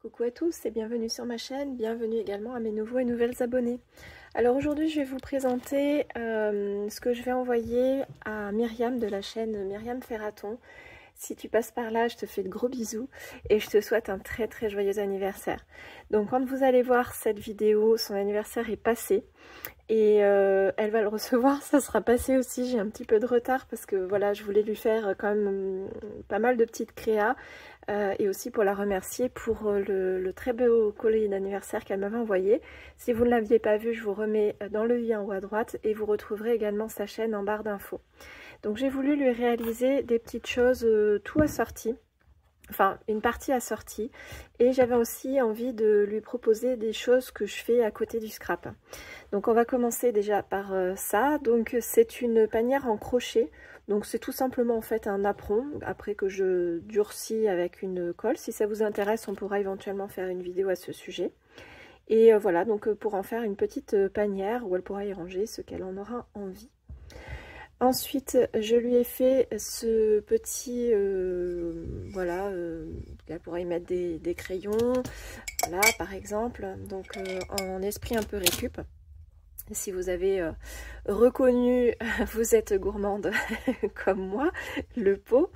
Coucou à tous et bienvenue sur ma chaîne, bienvenue également à mes nouveaux et nouvelles abonnés. Alors aujourd'hui je vais vous présenter ce que je vais envoyer à Myriam de la chaîne Myriam Ferraton. Si tu passes par là, je te fais de gros bisous et je te souhaite un très joyeux anniversaire. Donc quand vous allez voir cette vidéo, son anniversaire est passé et elle va le recevoir, ça sera passé aussi. J'ai un petit peu de retard parce que voilà, je voulais lui faire quand même pas mal de petites créas et aussi pour la remercier pour le très beau collier d'anniversaire qu'elle m'avait envoyé. Si vous ne l'aviez pas vu, je vous remets dans le i en haut à droite et vous retrouverez également sa chaîne en barre d'infos. Donc j'ai voulu lui réaliser des petites choses tout assorties, enfin une partie assortie, et j'avais aussi envie de lui proposer des choses que je fais à côté du scrap. Donc on va commencer déjà par ça. Donc c'est une panière en crochet, donc c'est tout simplement en fait un apron, après que je durcis avec une colle. Si ça vous intéresse, on pourra éventuellement faire une vidéo à ce sujet. Et voilà, donc pour en faire une petite panière où elle pourra y ranger ce qu'elle en aura envie. Ensuite, je lui ai fait ce petit, voilà, elle pourrait y mettre des crayons, voilà, par exemple, donc en esprit un peu récup. Si vous avez reconnu, vous êtes gourmande comme moi, le pot.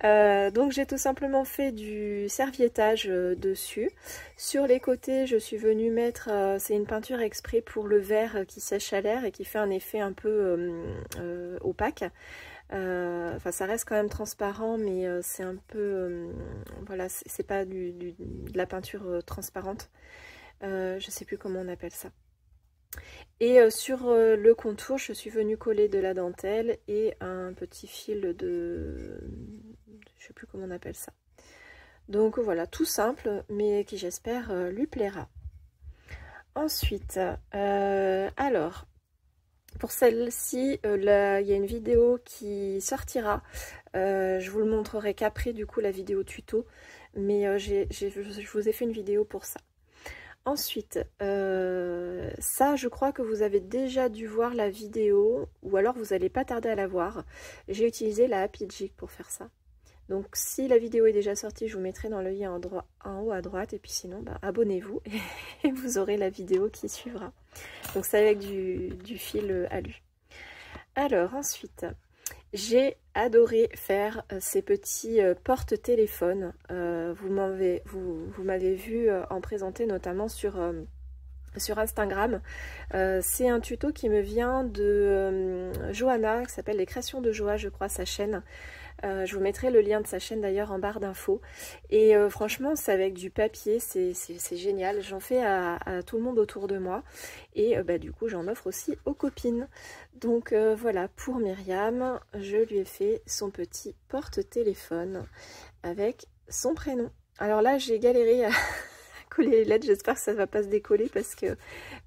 Donc j'ai tout simplement fait du serviettage dessus. Sur les côtés, je suis venue mettre, c'est une peinture exprès pour le verre qui sèche à l'air et qui fait un effet un peu opaque. Enfin ça reste quand même transparent, mais c'est un peu, voilà, c'est pas de la peinture transparente. Je sais plus comment on appelle ça. Et sur le contour, je suis venue coller de la dentelle et un petit fil de... je sais plus comment on appelle ça. Donc voilà, tout simple, mais qui j'espère lui plaira. Ensuite, alors, pour celle-ci, il y a une vidéo qui sortira. Je vous le montrerai qu'après du coup la vidéo tuto, mais je vous ai fait une vidéo pour ça. Ensuite, ça je crois que vous avez déjà dû voir la vidéo, ou alors vous n'allez pas tarder à la voir. J'ai utilisé la Happy Jig pour faire ça. Donc si la vidéo est déjà sortie, je vous mettrai dans le lien en haut à droite, et puis sinon, bah, abonnez-vous et vous aurez la vidéo qui suivra. Donc c'est avec du fil alu. Alors ensuite, j'ai adoré faire ces petits porte-téléphones. Vous m'avez vu en présenter notamment sur Instagram. C'est un tuto qui me vient de Johanna, qui s'appelle Les Créations de Joa, je crois, sa chaîne. Je vous mettrai le lien de sa chaîne d'ailleurs en barre d'infos. Et franchement, c'est avec du papier, c'est génial. J'en fais à tout le monde autour de moi. Et bah, du coup, j'en offre aussi aux copines. Donc voilà, pour Myriam, je lui ai fait son petit porte-téléphone avec son prénom. Alors là, j'ai galéré à coller les lettres. J'espère que ça ne va pas se décoller parce que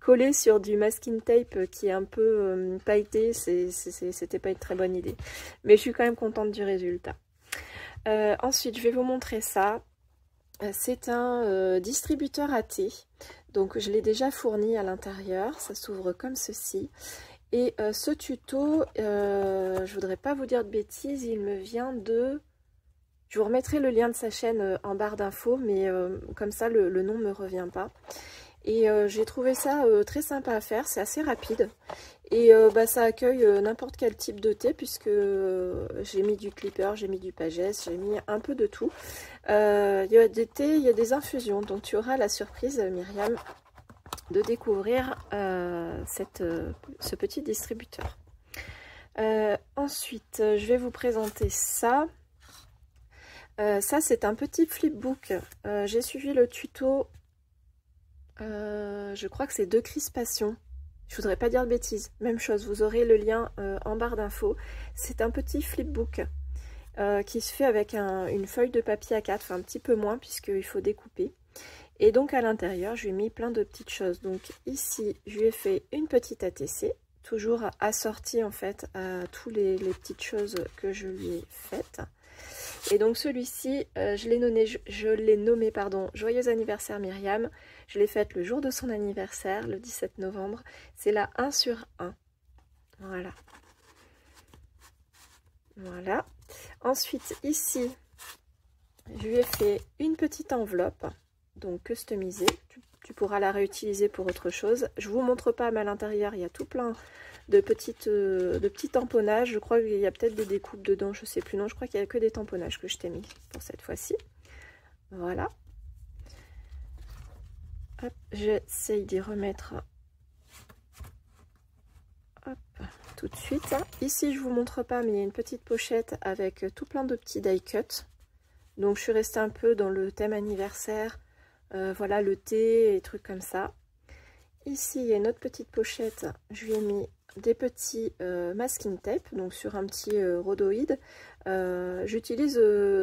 coller sur du masking tape qui est un peu pailleté, c'était pas une très bonne idée. Mais je suis quand même contente du résultat. Ensuite, je vais vous montrer ça. C'est un distributeur à thé. Donc je l'ai déjà fourni à l'intérieur. Ça s'ouvre comme ceci. Et ce tuto, je voudrais pas vous dire de bêtises, il me vient de... Je vous remettrai le lien de sa chaîne en barre d'infos, mais comme ça le nom ne me revient pas. Et j'ai trouvé ça très sympa à faire, c'est assez rapide. Et bah, ça accueille n'importe quel type de thé, puisque j'ai mis du clipper, j'ai mis du pagès, j'ai mis un peu de tout. Il y a des thés, il y a des infusions, donc tu auras la surprise, Myriam, de découvrir ce petit distributeur. Ensuite, je vais vous présenter ça. Ça, c'est un petit flipbook. J'ai suivi le tuto, je crois que c'est de crispation. Je voudrais pas dire de bêtises. Même chose, vous aurez le lien en barre d'infos. C'est un petit flipbook qui se fait avec une feuille de papier A4, enfin un petit peu moins puisqu'il faut découper. Et donc à l'intérieur, je lui ai mis plein de petites choses. Donc ici, je lui ai fait une petite ATC, toujours assortie en fait à toutes les petites choses que je lui ai faites. Et donc celui-ci, je l'ai nommé pardon, Joyeux anniversaire Myriam. Je l'ai faite le jour de son anniversaire, le 17 novembre. C'est la 1 sur 1. Voilà. Voilà. Ensuite, ici, je lui ai fait une petite enveloppe. donc customisée. Tu pourras la réutiliser pour autre chose. Je vous montre pas, mais à l'intérieur, il y a tout plein de petits tamponnages. Je crois qu'il y a peut-être des découpes dedans, je sais plus. Non, je crois qu'il n'y a que des tamponnages que je t'ai mis pour cette fois-ci. Voilà. Hop, j'essaye d'y remettre hop, tout de suite. Ici, je vous montre pas, mais il y a une petite pochette avec tout plein de petits die cuts. Donc, je suis restée un peu dans le thème anniversaire. Voilà, le thé et trucs comme ça. Ici, il y a une autre petite pochette. Je lui ai mis des petits masking tape, donc sur un petit rhodoïde. J'utilise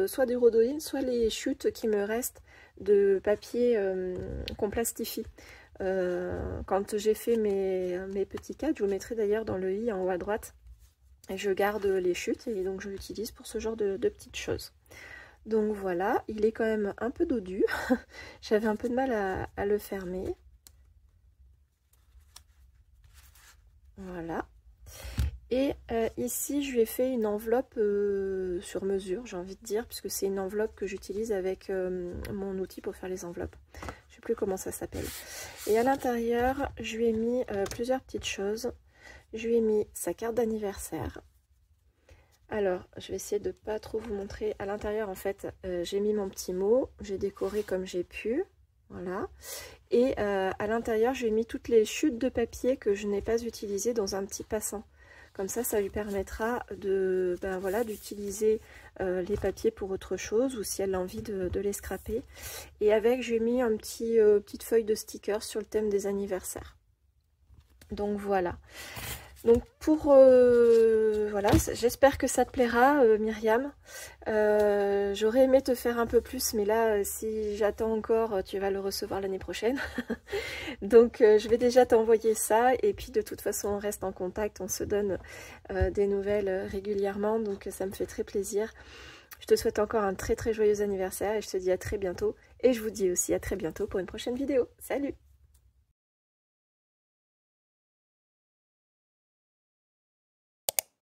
soit du rhodoïde, soit les chutes qui me restent de papier qu'on plastifie. Quand j'ai fait mes petits cadres, je vous mettrai d'ailleurs dans le i en haut à droite. Et je garde les chutes et donc je l'utilise pour ce genre de petites choses. Donc voilà, il est quand même un peu dodu. J'avais un peu de mal à le fermer. Voilà. Et ici, je lui ai fait une enveloppe sur mesure, j'ai envie de dire, puisque c'est une enveloppe que j'utilise avec mon outil pour faire les enveloppes. Je ne sais plus comment ça s'appelle. Et à l'intérieur, je lui ai mis plusieurs petites choses. Je lui ai mis sa carte d'anniversaire. Alors, je vais essayer de ne pas trop vous montrer. À l'intérieur, en fait, j'ai mis mon petit mot. J'ai décoré comme j'ai pu. Voilà. Et à l'intérieur, j'ai mis toutes les chutes de papier que je n'ai pas utilisées dans un petit passant. Comme ça lui permettra de, voilà, d'utiliser les papiers pour autre chose ou si elle a envie de les scraper. Et avec, j'ai mis un petite feuille de stickers sur le thème des anniversaires. Donc voilà. Donc voilà, j'espère que ça te plaira Myriam. J'aurais aimé te faire un peu plus, mais là si j'attends encore, tu vas le recevoir l'année prochaine. Donc je vais déjà t'envoyer ça et puis de toute façon on reste en contact, on se donne des nouvelles régulièrement, donc ça me fait très plaisir. Je te souhaite encore un très très joyeux anniversaire et je te dis à très bientôt. Et je vous dis aussi à très bientôt pour une prochaine vidéo. Salut!